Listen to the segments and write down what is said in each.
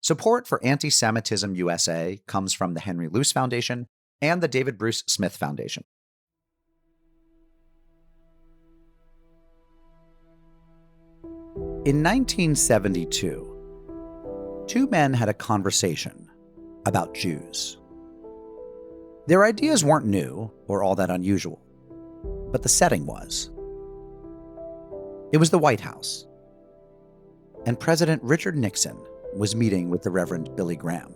Support for Anti-Semitism USA comes from the Henry Luce Foundation and the David Bruce Smith Foundation. In 1972, two men had a conversation about Jews. Their ideas weren't new or all that unusual, but the setting was. It was the White House, and President Richard Nixon was meeting with the Reverend Billy Graham.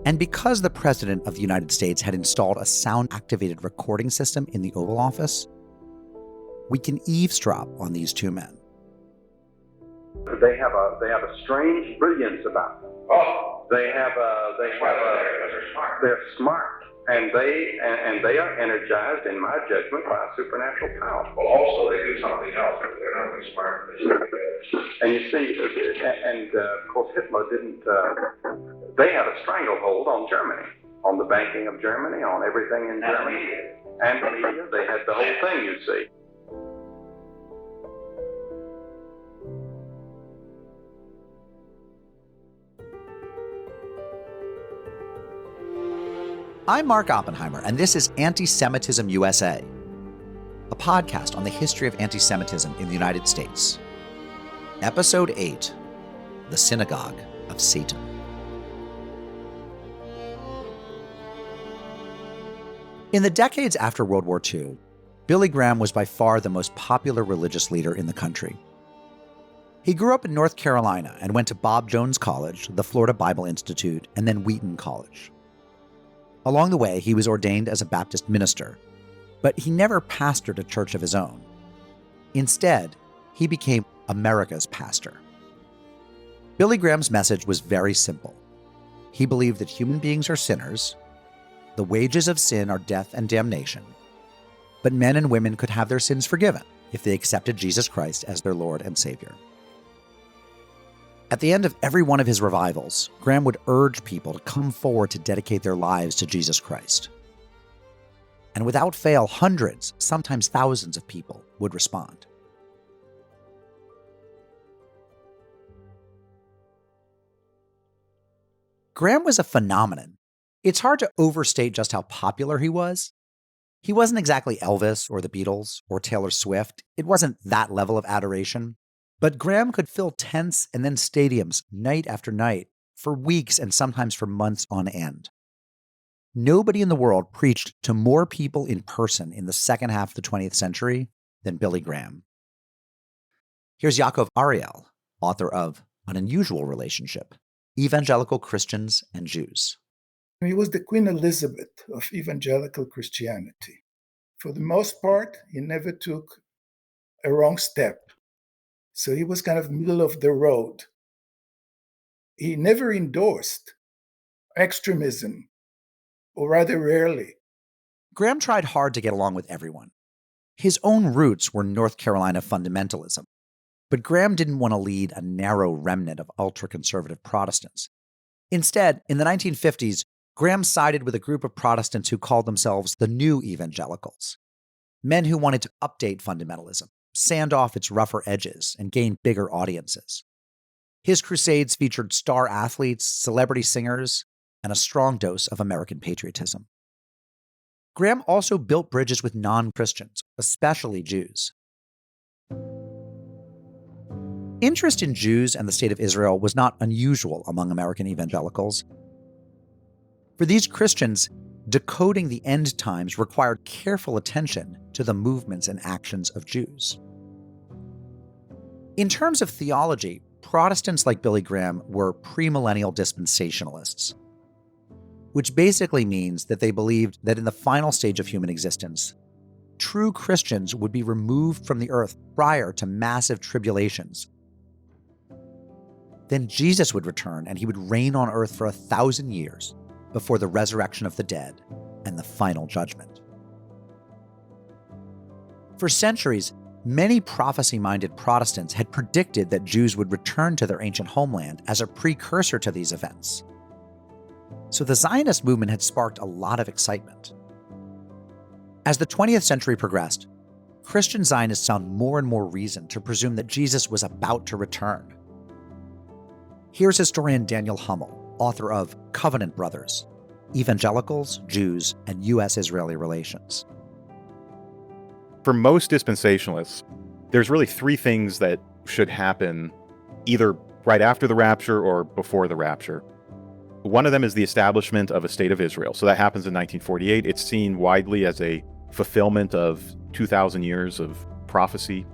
And because the President of the United States had installed a sound-activated recording system in the Oval Office, we can eavesdrop on these two men. They have a strange brilliance about them. They're smart, and they are energized, in my judgment, by a supernatural power. Well, also they do something else. They're not only smart, they should be. And you see, of course, Hitler didn't. They had a stranglehold on Germany, on the banking of Germany, on everything in Germany, and the media. They had the whole thing. You see. I'm Mark Oppenheimer, and this is Anti-Semitism USA, a podcast on the history of anti-Semitism in the United States. Episode 8, The Synagogue of Satan. In the decades after World War II, Billy Graham was by far the most popular religious leader in the country. He grew up in North Carolina and went to Bob Jones College, the Florida Bible Institute, and then Wheaton College. Along the way, he was ordained as a Baptist minister, but he never pastored a church of his own. Instead, he became America's pastor. Billy Graham's message was very simple. He believed that human beings are sinners, the wages of sin are death and damnation, but men and women could have their sins forgiven if they accepted Jesus Christ as their Lord and Savior. At the end of every one of his revivals, Graham would urge people to come forward to dedicate their lives to Jesus Christ. And without fail, hundreds, sometimes thousands of people would respond. Graham was a phenomenon. It's hard to overstate just how popular he was. He wasn't exactly Elvis or the Beatles or Taylor Swift. It wasn't that level of adoration. But Graham could fill tents and then stadiums night after night for weeks and sometimes for months on end. Nobody in the world preached to more people in person in the second half of the 20th century than Billy Graham. Here's Yaakov Ariel, author of An Unusual Relationship, Evangelical Christians and Jews. He was the Queen Elizabeth of evangelical Christianity. For the most part, he never took a wrong step. So he was kind of middle of the road. He never endorsed extremism, or rather rarely. Graham tried hard to get along with everyone. His own roots were North Carolina fundamentalism, but Graham didn't want to lead a narrow remnant of ultra-conservative Protestants. Instead, in the 1950s, Graham sided with a group of Protestants who called themselves the New Evangelicals, men who wanted to update fundamentalism, sand off its rougher edges, and gain bigger audiences. His crusades featured star athletes, celebrity singers, and a strong dose of American patriotism. Graham also built bridges with non-Christians, especially Jews. Interest in Jews and the state of Israel was not unusual among American evangelicals. For these Christians, decoding the end times required careful attention to the movements and actions of Jews. In terms of theology, Protestants like Billy Graham were premillennial dispensationalists, which basically means that they believed that in the final stage of human existence, true Christians would be removed from the earth prior to massive tribulations. Then Jesus would return and he would reign on earth for 1,000 years before the resurrection of the dead and the final judgment. For centuries, many prophecy-minded Protestants had predicted that Jews would return to their ancient homeland as a precursor to these events. So the Zionist movement had sparked a lot of excitement. As the 20th century progressed, Christian Zionists found more and more reason to presume that Jesus was about to return. Here's historian Daniel Hummel, author of Covenant Brothers: Evangelicals, Jews, and U.S.-Israeli Relations. For most dispensationalists, there's really three things that should happen either right after the rapture or before the rapture. One of them is the establishment of a state of Israel. So that happens in 1948. It's seen widely as a fulfillment of 2,000 years of prophecy.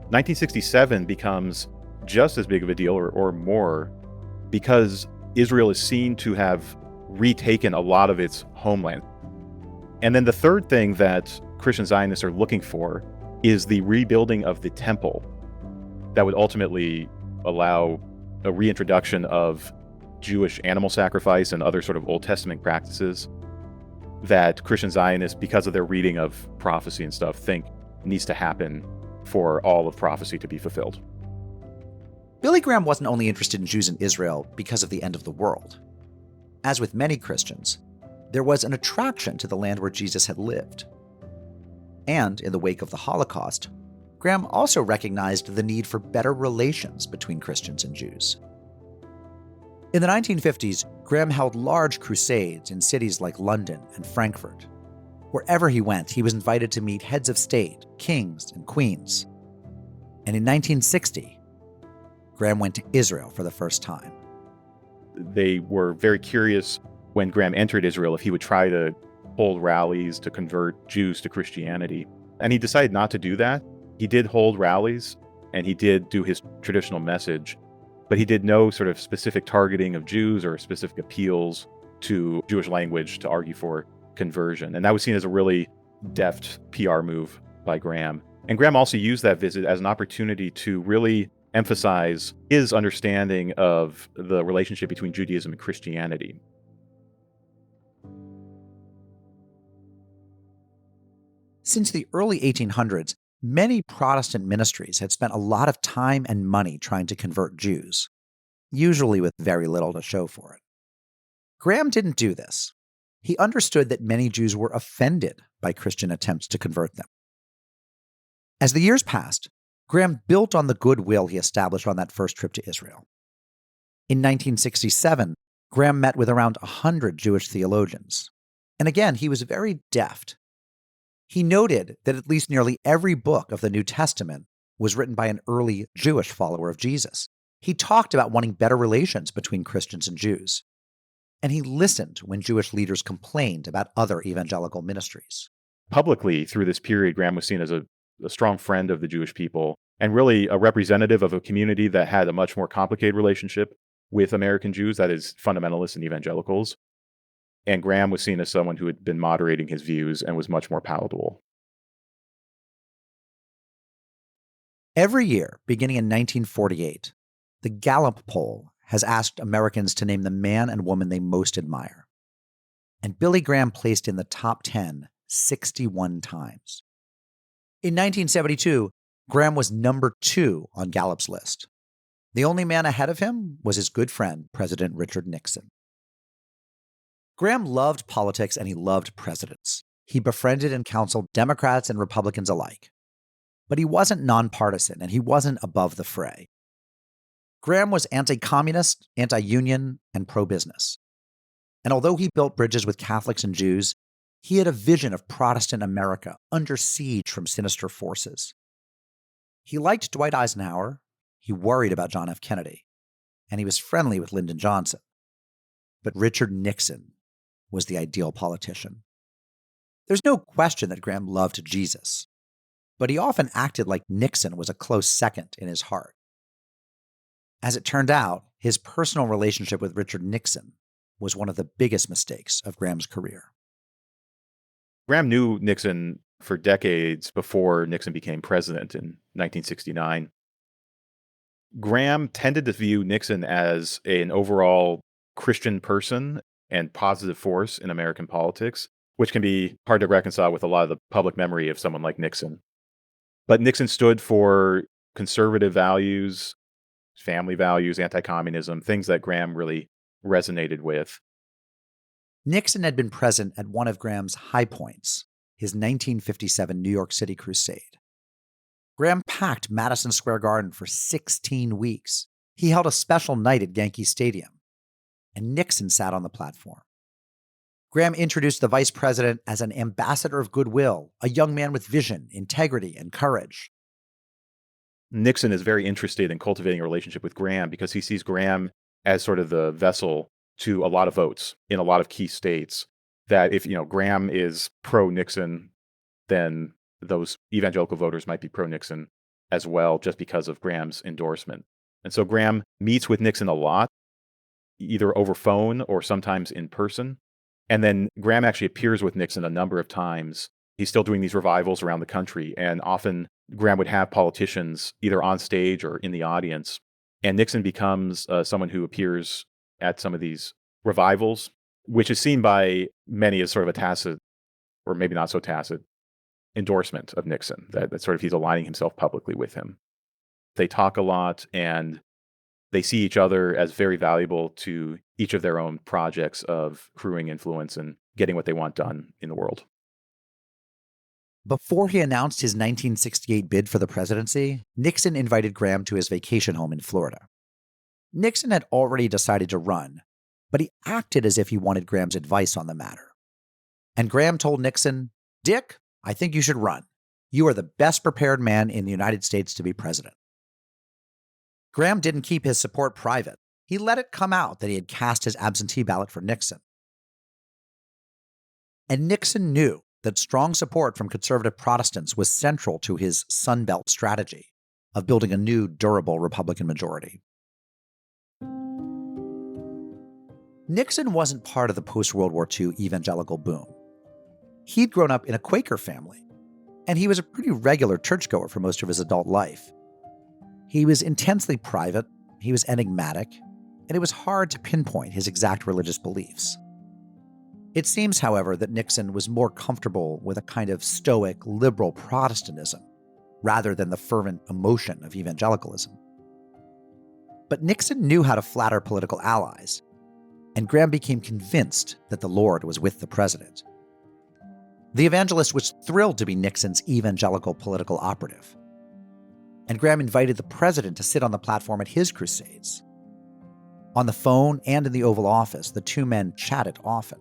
1967 becomes just as big of a deal or more because Israel is seen to have retaken a lot of its homeland. And then the third thing that Christian Zionists are looking for is the rebuilding of the temple that would ultimately allow a reintroduction of Jewish animal sacrifice and other sort of Old Testament practices that Christian Zionists, because of their reading of prophecy and stuff, think needs to happen for all of prophecy to be fulfilled. Billy Graham wasn't only interested in Jews in Israel because of the end of the world. As with many Christians, there was an attraction to the land where Jesus had lived. And in the wake of the Holocaust, Graham also recognized the need for better relations between Christians and Jews. In the 1950s, Graham held large crusades in cities like London and Frankfurt. Wherever he went, he was invited to meet heads of state, kings, and queens. And in 1960, Graham went to Israel for the first time. They were very curious when Graham entered Israel if he would try to hold rallies to convert Jews to Christianity. And he decided not to do that. He did hold rallies, and he did do his traditional message, but he did no sort of specific targeting of Jews or specific appeals to Jewish language to argue for conversion. And that was seen as a really deft PR move by Graham. And Graham also used that visit as an opportunity to really emphasize his understanding of the relationship between Judaism and Christianity. Since the early 1800s, many Protestant ministries had spent a lot of time and money trying to convert Jews, usually with very little to show for it. Graham didn't do this. He understood that many Jews were offended by Christian attempts to convert them. As the years passed, Graham built on the goodwill he established on that first trip to Israel. In 1967, Graham met with around 100 Jewish theologians. And again, he was very deft. He noted that at least nearly every book of the New Testament was written by an early Jewish follower of Jesus. He talked about wanting better relations between Christians and Jews. And he listened when Jewish leaders complained about other evangelical ministries. Publicly, through this period, Graham was seen as a strong friend of the Jewish people and really a representative of a community that had a much more complicated relationship with American Jews, that is, fundamentalists and evangelicals. And Graham was seen as someone who had been moderating his views and was much more palatable. Every year, beginning in 1948, the Gallup poll has asked Americans to name the man and woman they most admire. And Billy Graham placed in the top 10 61 times. In 1972, Graham was number 2 on Gallup's list. The only man ahead of him was his good friend, President Richard Nixon. Graham loved politics and he loved presidents. He befriended and counseled Democrats and Republicans alike. But he wasn't nonpartisan and he wasn't above the fray. Graham was anti-communist, anti-union, and pro-business. And although he built bridges with Catholics and Jews, he had a vision of Protestant America under siege from sinister forces. He liked Dwight Eisenhower, he worried about John F. Kennedy, and he was friendly with Lyndon Johnson. But Richard Nixon was the ideal politician. There's no question that Graham loved Jesus, but he often acted like Nixon was a close second in his heart. As it turned out, his personal relationship with Richard Nixon was one of the biggest mistakes of Graham's career. Graham knew Nixon for decades before Nixon became president in 1969. Graham tended to view Nixon as an overall Christian person and positive force in American politics, which can be hard to reconcile with a lot of the public memory of someone like Nixon. But Nixon stood for conservative values, family values, anti-communism, things that Graham really resonated with. Nixon had been present at one of Graham's high points, his 1957 New York City crusade. Graham packed Madison Square Garden for 16 weeks. He held a special night at Yankee Stadium, and Nixon sat on the platform. Graham introduced the vice president as an ambassador of goodwill, a young man with vision, integrity, and courage. Nixon is very interested in cultivating a relationship with Graham because he sees Graham as sort of the vessel to a lot of votes in a lot of key states. That if, Graham is pro-Nixon, then those evangelical voters might be pro-Nixon as well, just because of Graham's endorsement. And so Graham meets with Nixon a lot, either over phone or sometimes in person. And then Graham actually appears with Nixon a number of times. He's still doing these revivals around the country, and often Graham would have politicians either on stage or in the audience. And Nixon becomes someone who appears at some of these revivals, which is seen by many as sort of a tacit, or maybe not so tacit, endorsement of Nixon, that sort of he's aligning himself publicly with him. They talk a lot, and they see each other as very valuable to each of their own projects of accruing influence and getting what they want done in the world. Before he announced his 1968 bid for the presidency, Nixon invited Graham to his vacation home in Florida. Nixon had already decided to run, but he acted as if he wanted Graham's advice on the matter. And Graham told Nixon, "Dick, I think you should run. You are the best prepared man in the United States to be president." Graham didn't keep his support private. He let it come out that he had cast his absentee ballot for Nixon. And Nixon knew that strong support from conservative Protestants was central to his Sun Belt strategy of building a new, durable Republican majority. Nixon wasn't part of the post-World War II evangelical boom. He'd grown up in a Quaker family, and he was a pretty regular churchgoer for most of his adult life. He was intensely private, he was enigmatic, and it was hard to pinpoint his exact religious beliefs. It seems, however, that Nixon was more comfortable with a kind of stoic, liberal Protestantism rather than the fervent emotion of evangelicalism. But Nixon knew how to flatter political allies, and Graham became convinced that the Lord was with the president. The evangelist was thrilled to be Nixon's evangelical political operative, and Graham invited the president to sit on the platform at his crusades. On the phone and in the Oval Office, the two men chatted often.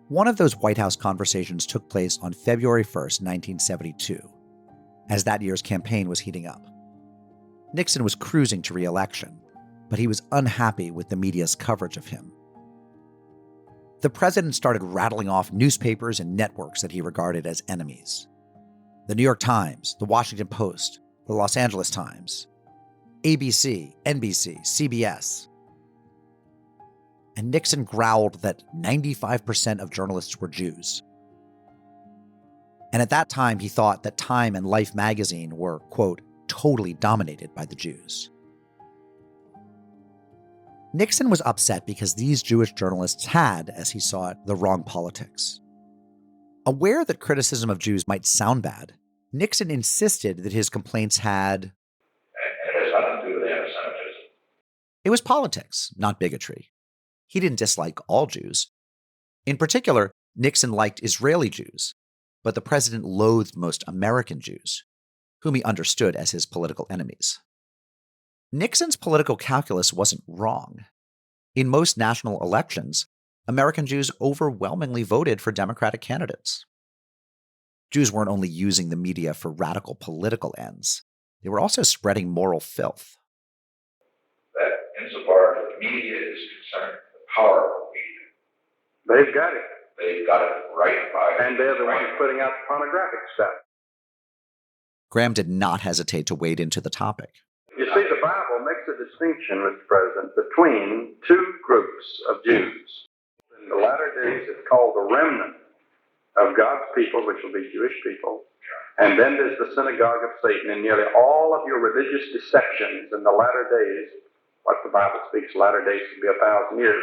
One of those White House conversations took place on February 1st, 1972, as that year's campaign was heating up. Nixon was cruising to re-election, but he was unhappy with the media's coverage of him. The president started rattling off newspapers and networks that he regarded as enemies. The New York Times, the Washington Post, the Los Angeles Times, ABC, NBC, CBS. And Nixon growled that 95% of journalists were Jews. And at that time, he thought that Time and Life magazine were, quote, totally dominated by the Jews. Nixon was upset because these Jewish journalists had, as he saw it, the wrong politics. Aware that criticism of Jews might sound bad, Nixon insisted that his complaints had... And it has nothing to do with anti-Semitism. It was politics, not bigotry. He didn't dislike all Jews. In particular, Nixon liked Israeli Jews, but the president loathed most American Jews, whom he understood as his political enemies. Nixon's political calculus wasn't wrong. In most national elections, American Jews overwhelmingly voted for Democratic candidates. Jews weren't only using the media for radical political ends, they were also spreading moral filth. That insofar as the media is concerned, the power of the media, They've got it. they've got it right by... And they're the ones putting out the pornographic stuff. Graham did not hesitate to wade into the topic. You see, the Bible makes a distinction, Mr. President, between two groups of Jews. In the latter days, it's called the remnant of God's people, which will be Jewish people. And then there's the synagogue of Satan. And nearly all of your religious deceptions in the latter days, what the Bible speaks, latter days could be 1,000 years,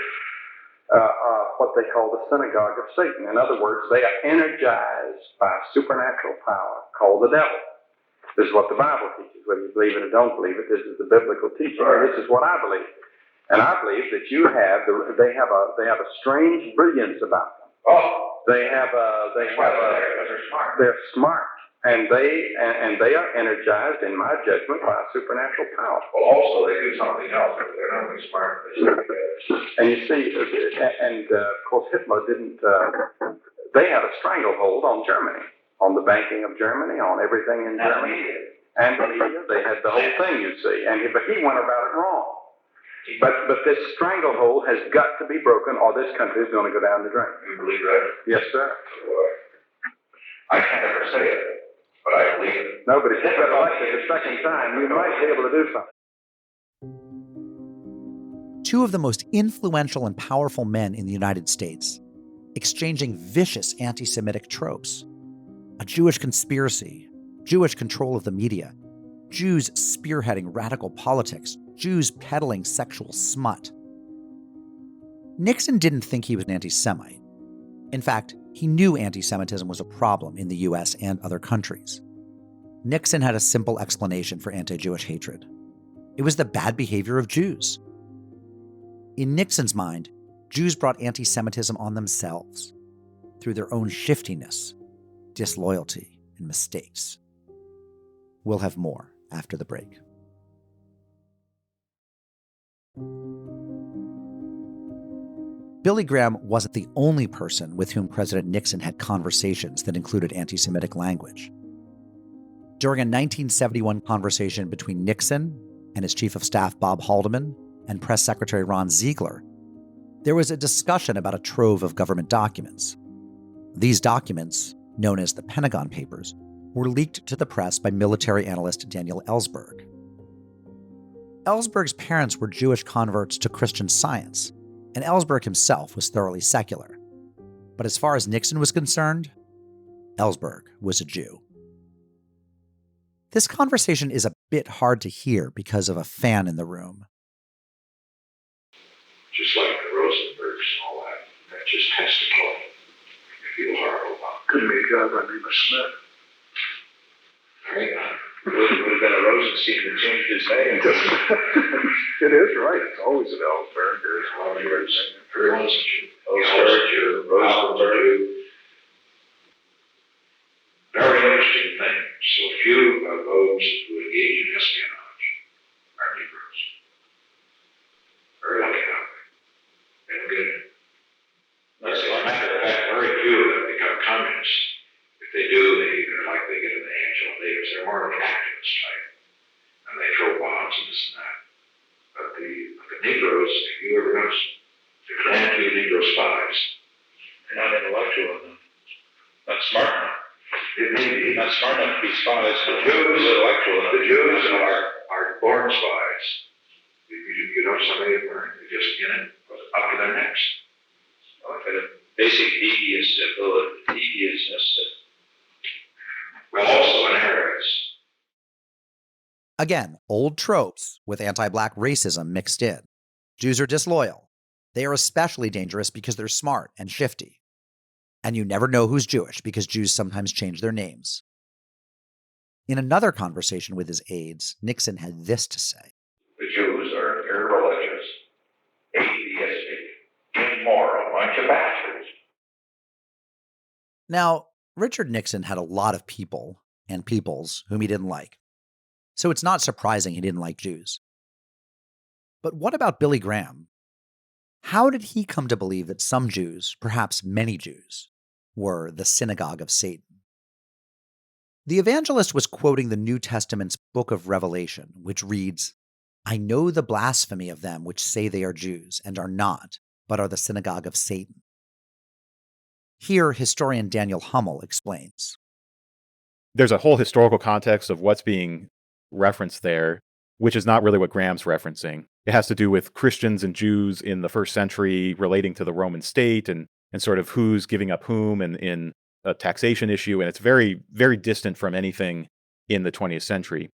what they call the synagogue of Satan. In other words, they are energized by a supernatural power called the devil. This is what the Bible teaches, whether you believe it or don't believe it. This is the biblical teaching, and this is what I believe. And I believe that they have a strange brilliance about them. Oh, They're smart. they're smart. They're smart. And they are energized, in my judgment, by a supernatural power. Well, also, they do something else. They're not only smart, they stick together. And you see, of course, Hitler didn't, they had a stranglehold on Germany, on the banking of Germany, on everything in Germany. And the media, they had the whole thing, you see. But he went about it wrong. But this stranglehold has got to be broken, or this country is going to go down the drain. You believe that? Yes, sir. I can't ever say it, but I believe it. No, but if you get elected the second time, you might be able to do something. Two of the most influential and powerful men in the United States, exchanging vicious anti-Semitic tropes. A Jewish conspiracy, Jewish control of the media, Jews spearheading radical politics, Jews peddling sexual smut. Nixon didn't think he was an anti-Semite. In fact, he knew anti-Semitism was a problem in the US and other countries. Nixon had a simple explanation for anti-Jewish hatred. It was the bad behavior of Jews. In Nixon's mind, Jews brought anti-Semitism on themselves through their own shiftiness, disloyalty, and mistakes. We'll have more after the break. Billy Graham wasn't the only person with whom President Nixon had conversations that included anti-Semitic language. During a 1971 conversation between Nixon and his chief of staff Bob Haldeman and press secretary Ron Ziegler, there was a discussion about a trove of government documents. These documents, known as the Pentagon Papers, were leaked to the press by military analyst Daniel Ellsberg. Ellsberg's parents were Jewish converts to Christian Science, and Ellsberg himself was thoroughly secular. But as far as Nixon was concerned, Ellsberg was a Jew. This conversation is a bit hard to hear because of a fan in the room. Just like the Rosenbergs and all that. That just has to go. You feel horrible about it. Couldn't be a guy by the name of Smith. Hang on. Would have been a Rosenstein that changed his name. It is right. It's always an Ellsberg. There's a lot of years. Everyone's a Jew. Ellsberg, Rosenberg. Very interesting thing. So few of those who engage in espionage are Negroes. Very lucky that way. They don't get it. As a matter of fact, very few have become communists. If they do, they're like they get in the Angela Davis. They're more of an activist type. And they throw bombs and this and that. But the Negroes, if you ever notice, they're trying to be Negro spies. They're not intellectual enough. Not smart enough. It may be. Not smart enough to be spies. The Jews are born spies. You know somebody that weren't just in it, up to their necks. Well, for the basic deviousness. Well, also an Arius. Again, old tropes with anti-black racism mixed in. Jews are disloyal. They are especially dangerous because they're smart and shifty. And you never know who's Jewish because Jews sometimes change their names. In another conversation with his aides, Nixon had this to say. The Jews are irreligious, atheistic, immoral bunch of bastards. Now, Richard Nixon had a lot of people and peoples whom he didn't like. So it's not surprising he didn't like Jews. But what about Billy Graham? How did he come to believe that some Jews, perhaps many Jews, were the synagogue of Satan? The evangelist was quoting the New Testament's book of Revelation, which reads, "I know the blasphemy of them which say they are Jews and are not, but are the synagogue of Satan." Here, historian Daniel Hummel explains. There's a whole historical context of what's being referenced there, which is not really what Graham's referencing. It has to do with Christians and Jews in the first century relating to the Roman state and sort of who's giving up whom and in a taxation issue. And it's very, very distant from anything in the 20th century.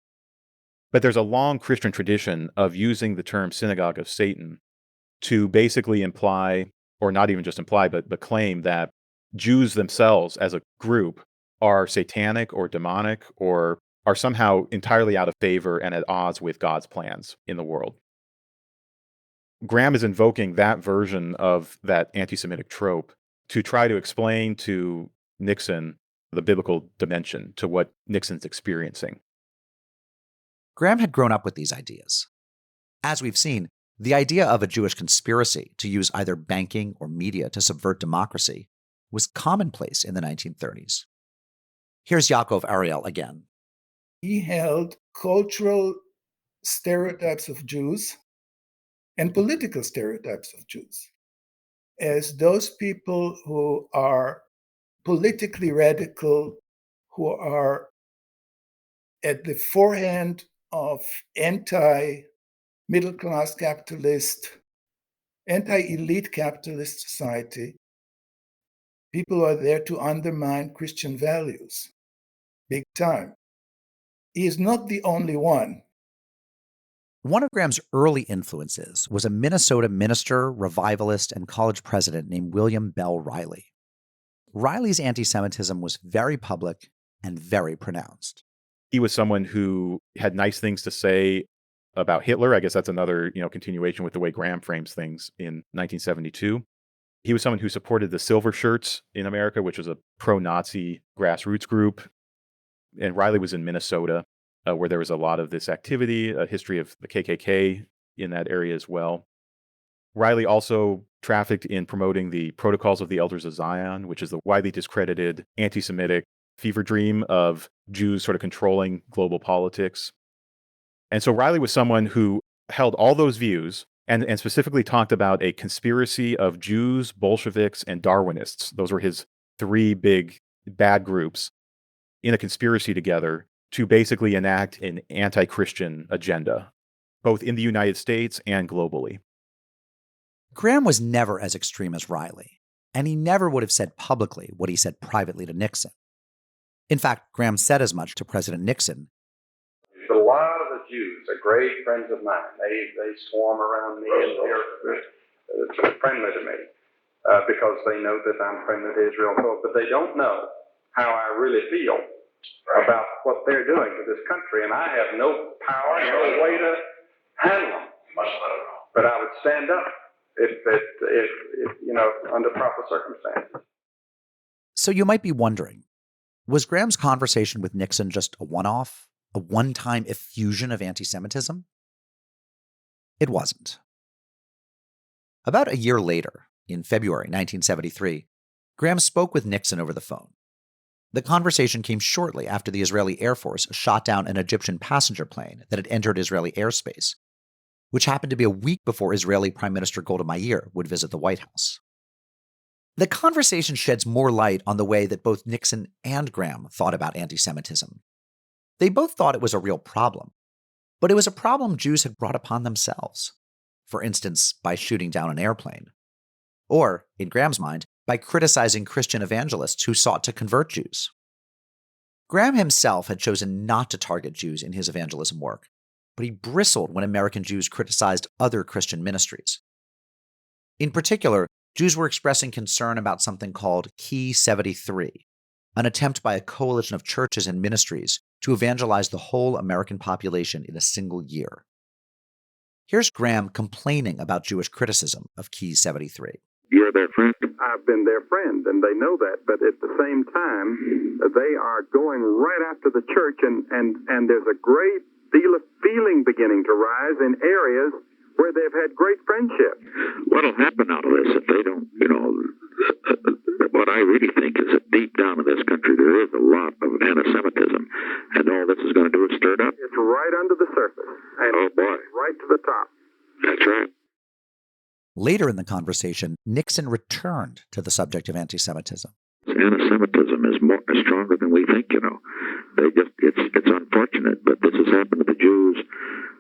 But there's a long Christian tradition of using the term synagogue of Satan to basically imply, or not even just imply, but claim that Jews themselves as a group are satanic or demonic or are somehow entirely out of favor and at odds with God's plans in the world. Graham is invoking that version of that anti-Semitic trope to try to explain to Nixon the biblical dimension to what Nixon's experiencing. Graham had grown up with these ideas. As we've seen, the idea of a Jewish conspiracy to use either banking or media to subvert democracy was commonplace in the 1930s. Here's Yaakov Ariel again. He held cultural stereotypes of Jews and political stereotypes of Jews as those people who are politically radical, who are at the forehand of anti-middle class capitalist, anti-elite capitalist society. People are there to undermine Christian values, big time. He is not the only one. One of Graham's early influences was a Minnesota minister, revivalist, and college president named William Bell Riley. Riley's anti-Semitism was very public and very pronounced. He was someone who had nice things to say about Hitler. I guess that's another, continuation with the way Graham frames things in 1972. He was someone who supported the Silver Shirts in America, which was a pro-Nazi grassroots group. And Riley was in Minnesota, where there was a lot of this activity, a history of the KKK in that area as well. Riley also trafficked in promoting the Protocols of the Elders of Zion, which is the widely discredited anti-Semitic fever dream of Jews sort of controlling global politics. And so Riley was someone who held all those views and specifically talked about a conspiracy of Jews, Bolsheviks, and Darwinists. Those were his three big bad groups in a conspiracy together to basically enact an anti-Christian agenda, both in the United States and globally. Graham was never as extreme as Riley, and he never would have said publicly what he said privately to Nixon. In fact, Graham said as much to President Nixon. A lot of the Jews are great friends of mine. They swarm around me and they're friendly to me because they know that I'm friendly to Israel. But they don't know how I really feel about what they're doing to this country. And I have no power, no way to handle them. But I would stand up if under proper circumstances. So you might be wondering, was Graham's conversation with Nixon just a one-off? A one-time effusion of anti-Semitism? It wasn't. About a year later, in February 1973, Graham spoke with Nixon over the phone. The conversation came shortly after the Israeli Air Force shot down an Egyptian passenger plane that had entered Israeli airspace, which happened to be a week before Israeli Prime Minister Golda Meir would visit the White House. The conversation sheds more light on the way that both Nixon and Graham thought about anti-Semitism. They both thought it was a real problem, but it was a problem Jews had brought upon themselves. For instance, by shooting down an airplane. Or, in Graham's mind, by criticizing Christian evangelists who sought to convert Jews. Graham himself had chosen not to target Jews in his evangelism work, but he bristled when American Jews criticized other Christian ministries. In particular, Jews were expressing concern about something called Key 73, an attempt by a coalition of churches and ministries to evangelize the whole American population in a single year. Here's Graham complaining about Jewish criticism of Key 73. You're their friend. I've been their friend, and they know that. But at the same time, they are going right after the church, and there's a great deal of feeling beginning to rise in areas where they've had great friendship. What'll happen out of this if they don't, what I really think is that deep down in this country there is a lot of anti-Semitism, and all this is going to do is stir it up. It's right under the surface, and Oh, boy. right to the top. That's right. Later in the conversation, Nixon returned to the subject of anti-Semitism. Anti-Semitism is stronger than we think, it's unfortunate, but this has happened to the Jews.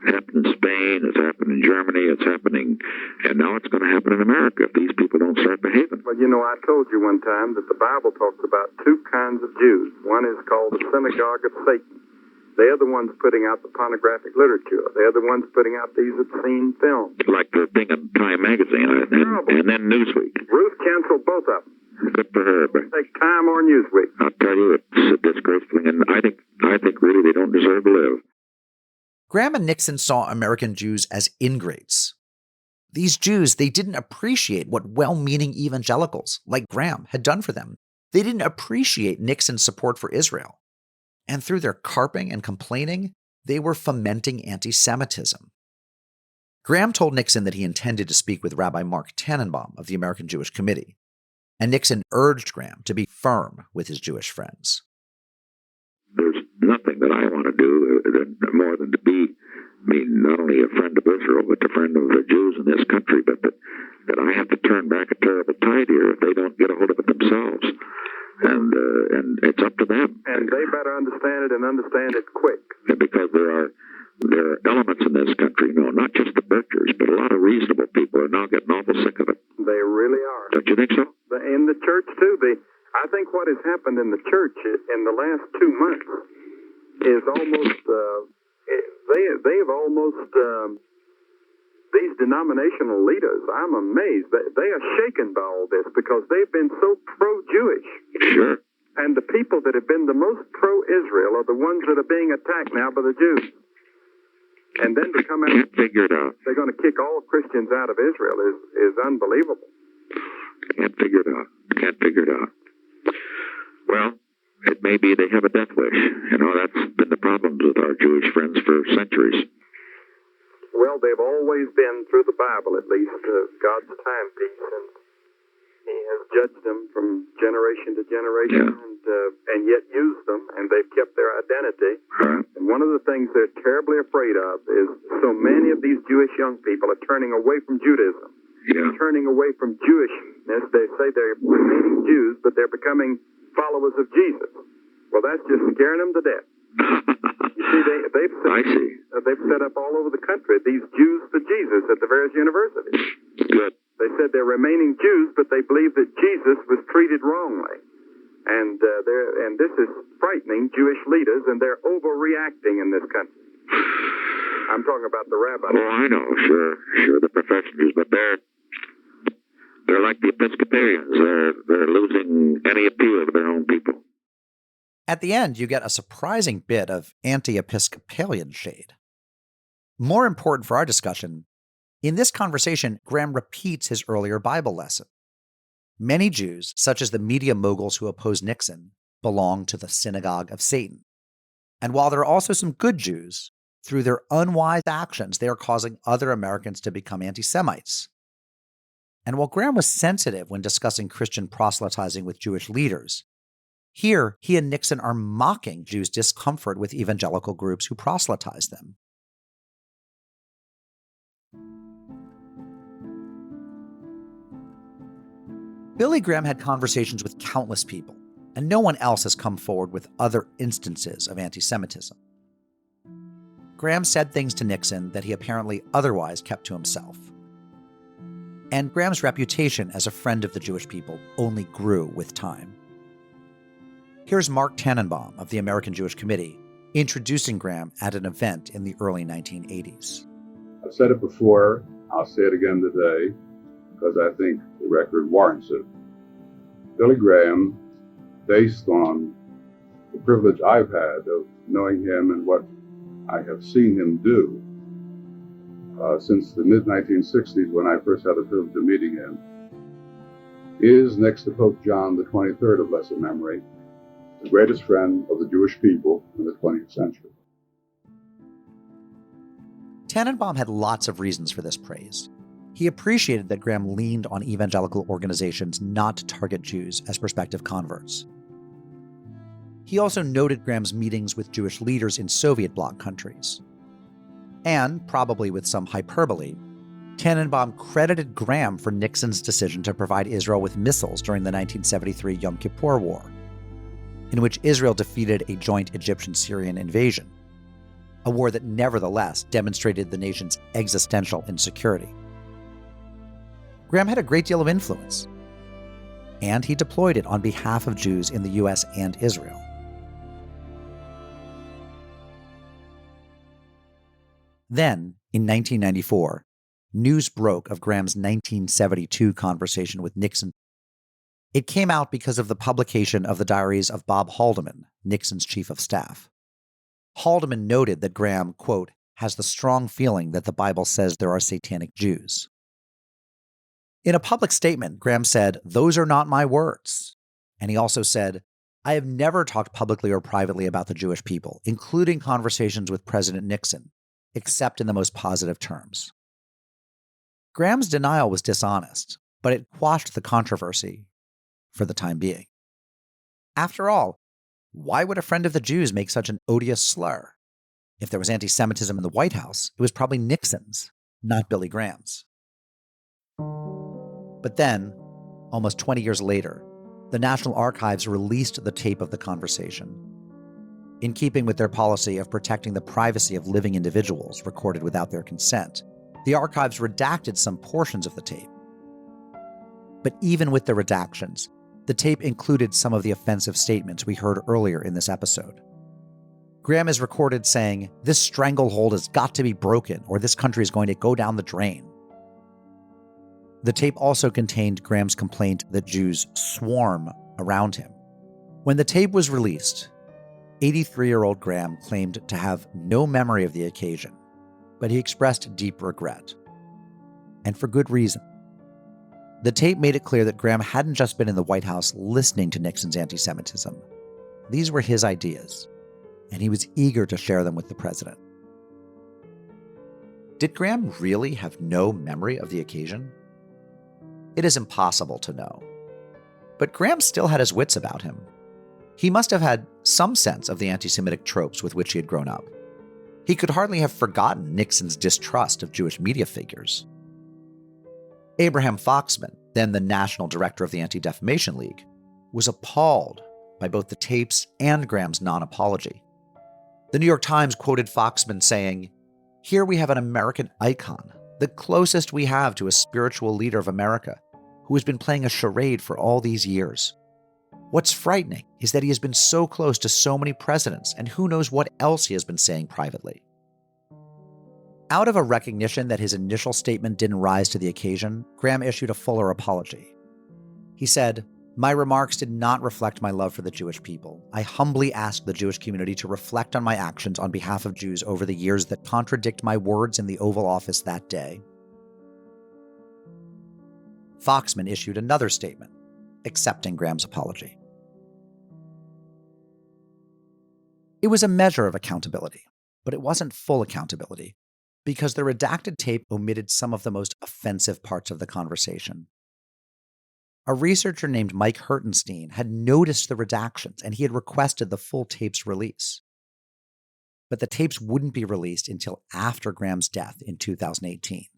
It happened in Spain, it's happened in Germany, it's happening, and now it's going to happen in America if these people don't start behaving. Well, I told you one time that the Bible talks about two kinds of Jews. One is called the Synagogue of Satan. They're the ones putting out the pornographic literature. They're the ones putting out these obscene films. Like the thing in Time magazine and then Newsweek. Ruth canceled both of them. Good for her, but Take Time or Newsweek. I'll tell you, it's disgraceful, and I think really they don't deserve to live. Graham and Nixon saw American Jews as ingrates. These Jews, they didn't appreciate what well-meaning evangelicals like Graham had done for them, They didn't appreciate Nixon's support for Israel. And through their carping and complaining, they were fomenting anti-Semitism. Graham told Nixon that he intended to speak with Rabbi Mark Tannenbaum of the American Jewish Committee, and Nixon urged Graham to be firm with his Jewish friends. There's nothing that I want to do more than to be, not only a friend of Israel, but a friend of the Jews in this country, but that I have to turn back a terrible tide here if they don't get a hold of it themselves. And it's up to them. And they better understand it and understand it quick. Because there are elements in this country, not just the butchers, but a lot of reasonable people are now getting awful sick of it. They really are. Don't you think so? In the church, too. I think what has happened in the church in the last 2 months is almost, they've almost, these denominational leaders, I'm amazed. They are shaken by all this because they've been so pro-Jewish. Sure. And the people that have been the most pro-Israel are the ones that are being attacked now by the Jews. And then to come out, can't figure it out. They're going to kick all Christians out of Israel is unbelievable. Can't figure it out. Well, it may be they have a death wish. That's been the problems with our Jewish friends for centuries. Well, they've always been, through the Bible at least, God's timepiece, and He has judged them from generation to generation, and yet used them, and they've kept their identity. And one of the things they're terribly afraid of is so many of these Jewish young people are turning away from Judaism, turning away from Jewishness. They say they're remaining Jews, but they're becoming followers of Jesus. Well, that's just scaring them to death. You see, they've set up all over the country these Jews for Jesus at the various universities. Good. They said they're remaining Jews, but they believe that Jesus was treated wrongly. And this is frightening Jewish leaders, and they're overreacting in this country. I'm talking about the rabbis. Oh, I know, sure, the professionals, but they're like the Episcopalians. They're losing any appeal to their own people. At the end, you get a surprising bit of anti-Episcopalian shade. More important for our discussion, in this conversation, Graham repeats his earlier Bible lesson. Many Jews, such as the media moguls who oppose Nixon, belong to the Synagogue of Satan. And while there are also some good Jews, through their unwise actions, they are causing other Americans to become anti-Semites. And while Graham was sensitive when discussing Christian proselytizing with Jewish leaders, here he and Nixon are mocking Jews' discomfort with evangelical groups who proselytize them. Billy Graham had conversations with countless people, and no one else has come forward with other instances of anti-Semitism. Graham said things to Nixon that he apparently otherwise kept to himself. And Graham's reputation as a friend of the Jewish people only grew with time. Here's Mark Tannenbaum of the American Jewish Committee introducing Graham at an event in the early 1980s. I've said it before, I'll say it again today, because I think the record warrants it. Billy Graham, based on the privilege I've had of knowing him and what I have seen him do since the mid-1960s when I first had the privilege of meeting him, is, next to Pope John the 23rd of blessed memory, the greatest friend of the Jewish people in the 20th century. Tannenbaum had lots of reasons for this praise. He appreciated that Graham leaned on evangelical organizations not to target Jews as prospective converts. He also noted Graham's meetings with Jewish leaders in Soviet bloc countries. And, probably with some hyperbole, Tannenbaum credited Graham for Nixon's decision to provide Israel with missiles during the 1973 Yom Kippur War, in which Israel defeated a joint Egyptian-Syrian invasion, a war that nevertheless demonstrated the nation's existential insecurity. Graham had a great deal of influence, and he deployed it on behalf of Jews in the U.S. and Israel. Then, in 1994, news broke of Graham's 1972 conversation with Nixon. It came out because of the publication of the diaries of Bob Haldeman, Nixon's chief of staff. Haldeman noted that Graham, quote, has the strong feeling that the Bible says there are satanic Jews. In a public statement, Graham said, "Those are not my words," And he also said, I have never talked publicly or privately about the Jewish people, including conversations with President Nixon, except in the most positive terms. Graham's denial was dishonest, but it quashed the controversy for the time being. After all, why would a friend of the Jews make such an odious slur? If there was anti-Semitism in the White House, it was probably Nixon's, not Billy Graham's. But then, almost 20 years later, the National Archives released the tape of the conversation. In keeping with their policy of protecting the privacy of living individuals recorded without their consent, the archives redacted some portions of the tape. But even with the redactions, the tape included some of the offensive statements we heard earlier in this episode. Graham is recorded saying, "This stranglehold has got to be broken or this country is going to go down the drain." The tape also contained Graham's complaint that Jews swarm around him. When the tape was released, 83-year-old Graham claimed to have no memory of the occasion, but he expressed deep regret. And for good reason. The tape made it clear that Graham hadn't just been in the White House listening to Nixon's anti-Semitism. These were his ideas, and he was eager to share them with the president. Did Graham really have no memory of the occasion? It is impossible to know. But Graham still had his wits about him. He must have had some sense of the anti-Semitic tropes with which he had grown up. He could hardly have forgotten Nixon's distrust of Jewish media figures. Abraham Foxman, then the national director of the Anti-Defamation League, was appalled by both the tapes and Graham's non-apology. The New York Times quoted Foxman saying, "Here we have an American icon, the closest we have to a spiritual leader of America, who has been playing a charade for all these years. What's frightening is that he has been so close to so many presidents, and who knows what else he has been saying privately." Out of a recognition that his initial statement didn't rise to the occasion, Graham issued a fuller apology. He said, "My remarks did not reflect my love for the Jewish people. I humbly ask the Jewish community to reflect on my actions on behalf of Jews over the years that contradict my words in the Oval Office that day." Foxman issued another statement, accepting Graham's apology. It was a measure of accountability, but it wasn't full accountability, because the redacted tape omitted some of the most offensive parts of the conversation. A researcher named Mike Hertenstein had noticed the redactions, and he had requested the full tape's release. But the tapes wouldn't be released until after Graham's death in 2018.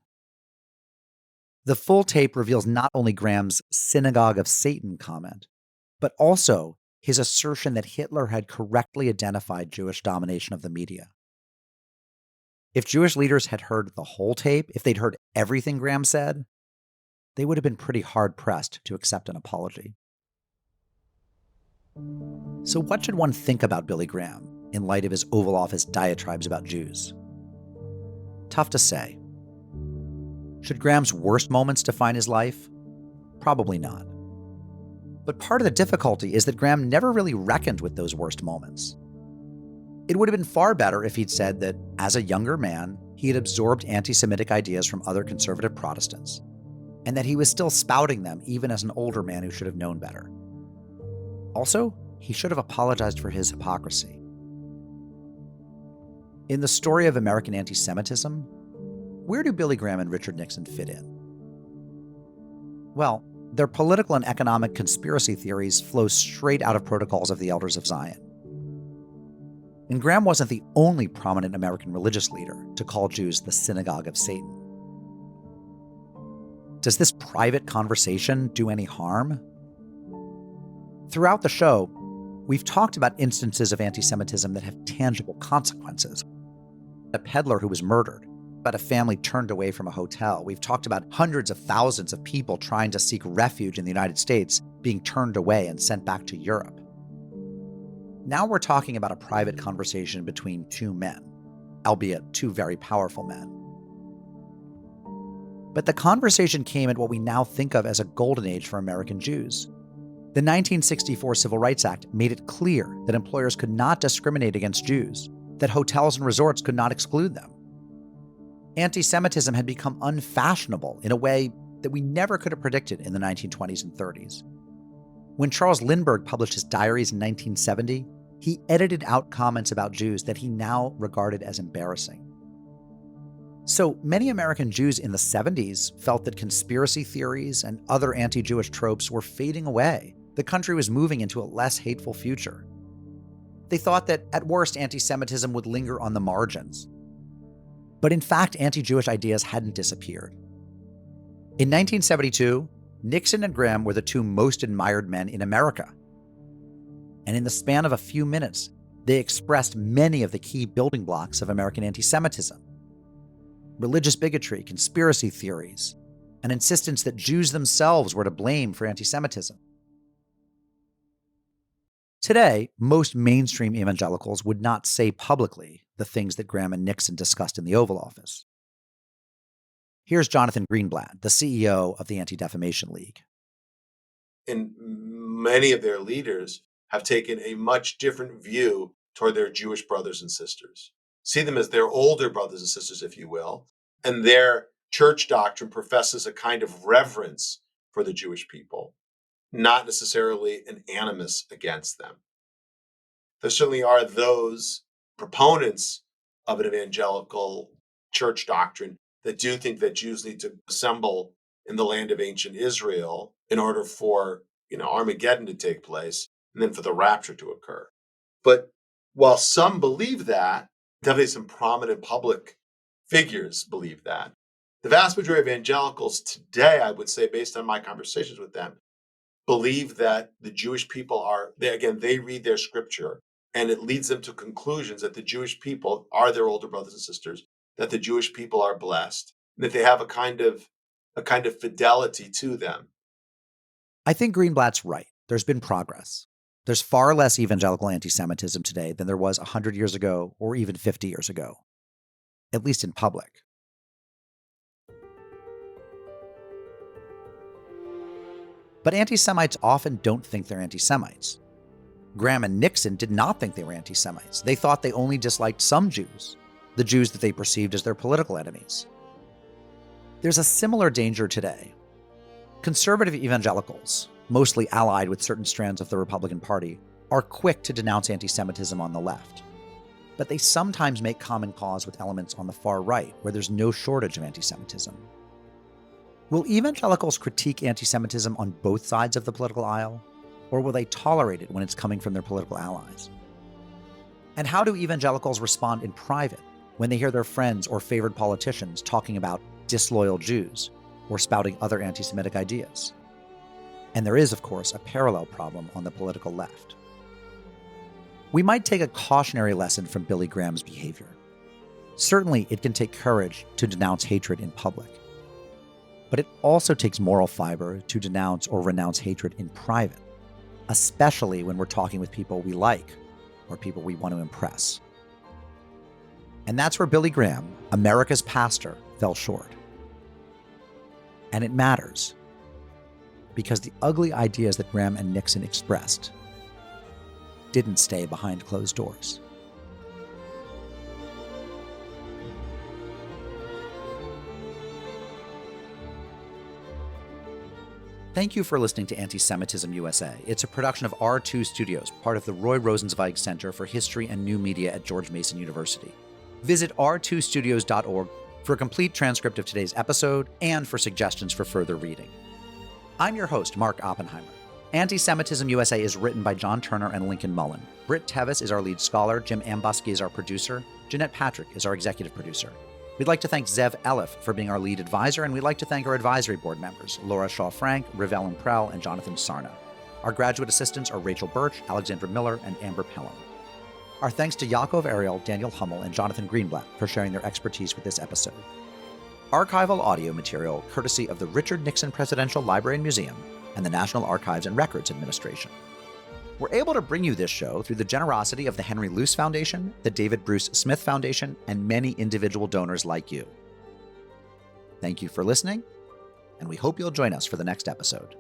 The full tape reveals not only Graham's Synagogue of Satan comment, but also his assertion that Hitler had correctly identified Jewish domination of the media. If Jewish leaders had heard the whole tape, if they'd heard everything Graham said, they would have been pretty hard-pressed to accept an apology. So what should one think about Billy Graham in light of his Oval Office diatribes about Jews? Tough to say. Should Graham's worst moments define his life? Probably not. But part of the difficulty is that Graham never really reckoned with those worst moments. It would have been far better if he'd said that, as a younger man, he had absorbed anti-Semitic ideas from other conservative Protestants, and that he was still spouting them even as an older man who should have known better. Also, he should have apologized for his hypocrisy. In the story of American anti-Semitism, where do Billy Graham and Richard Nixon fit in? Well, their political and economic conspiracy theories flow straight out of Protocols of the Elders of Zion. And Graham wasn't the only prominent American religious leader to call Jews the Synagogue of Satan. Does this private conversation do any harm? Throughout the show, we've talked about instances of anti-Semitism that have tangible consequences. A peddler who was murdered, about a family turned away from a hotel. We've talked about hundreds of thousands of people trying to seek refuge in the United States being turned away and sent back to Europe. Now we're talking about a private conversation between two men, albeit two very powerful men. But the conversation came at what we now think of as a golden age for American Jews. The 1964 Civil Rights Act made it clear that employers could not discriminate against Jews, that hotels and resorts could not exclude them. Anti-Semitism had become unfashionable in a way that we never could have predicted in the 1920s and 30s. When Charles Lindbergh published his diaries in 1970, he edited out comments about Jews that he now regarded as embarrassing. So many American Jews in the 70s felt that conspiracy theories and other anti-Jewish tropes were fading away. The country was moving into a less hateful future. They thought that, at worst, anti-Semitism would linger on the margins. But in fact, anti-Jewish ideas hadn't disappeared. In 1972, Nixon and Graham were the two most admired men in America. And in the span of a few minutes, they expressed many of the key building blocks of American anti-Semitism: religious bigotry, conspiracy theories, an insistence that Jews themselves were to blame for anti-Semitism. Today, most mainstream evangelicals would not say publicly the things that Graham and Nixon discussed in the Oval Office. Here's Jonathan Greenblatt, the CEO of the Anti-Defamation League. And many of their leaders have taken a much different view toward their Jewish brothers and sisters. See them as their older brothers and sisters, if you will, and their church doctrine professes a kind of reverence for the Jewish people, not necessarily an animus against them. There certainly are those proponents of an evangelical church doctrine that do think that Jews need to assemble in the land of ancient Israel in order for, Armageddon to take place and then for the rapture to occur. But while some believe that, definitely some prominent public figures believe that, the vast majority of evangelicals today, I would say, based on my conversations with them, believe that the Jewish people they read their scripture and it leads them to conclusions that the Jewish people are their older brothers and sisters, that the Jewish people are blessed, and that they have a kind of fidelity to them. I think Greenblatt's right. There's been progress. There's far less evangelical anti-Semitism today than there was 100 years ago or even 50 years ago, at least in public. But anti-Semites often don't think they're anti-Semites. Graham and Nixon did not think they were anti-Semites. They thought they only disliked some Jews, the Jews that they perceived as their political enemies. There's a similar danger today. Conservative evangelicals, mostly allied with certain strands of the Republican Party, are quick to denounce anti-Semitism on the left. But they sometimes make common cause with elements on the far right, where there's no shortage of anti-Semitism. Will evangelicals critique anti-Semitism on both sides of the political aisle, or will they tolerate it when it's coming from their political allies? And how do evangelicals respond in private when they hear their friends or favored politicians talking about disloyal Jews or spouting other anti-Semitic ideas? And there is, of course, a parallel problem on the political left. We might take a cautionary lesson from Billy Graham's behavior. Certainly, it can take courage to denounce hatred in public. But it also takes moral fiber to denounce or renounce hatred in private, especially when we're talking with people we like or people we want to impress. And that's where Billy Graham, America's pastor, fell short. And it matters, because the ugly ideas that Graham and Nixon expressed didn't stay behind closed doors. Thank you for listening to Anti-Semitism USA. It's a production of R2 Studios, part of the Roy Rosenzweig Center for History and New Media at George Mason University. Visit r2studios.org for a complete transcript of today's episode and for suggestions for further reading. I'm your host, Mark Oppenheimer. Anti-Semitism USA is written by John Turner and Lincoln Mullen. Britt Tevis is our lead scholar, Jim Ambuske is our producer, Jeanette Patrick is our executive producer. We'd like to thank Zev Elif for being our lead advisor, and we'd like to thank our advisory board members, Laura Shaw-Frank, Rivellen Prell, and Jonathan Sarna. Our graduate assistants are Rachel Birch, Alexandra Miller, and Amber Pelham. Our thanks to Yaakov, Ariel, Daniel Hummel, and Jonathan Greenblatt for sharing their expertise with this episode. Archival audio material courtesy of the Richard Nixon Presidential Library and Museum and the National Archives and Records Administration. We're able to bring you this show through the generosity of the Henry Luce Foundation, the David Bruce Smith Foundation, and many individual donors like you. Thank you for listening, and we hope you'll join us for the next episode.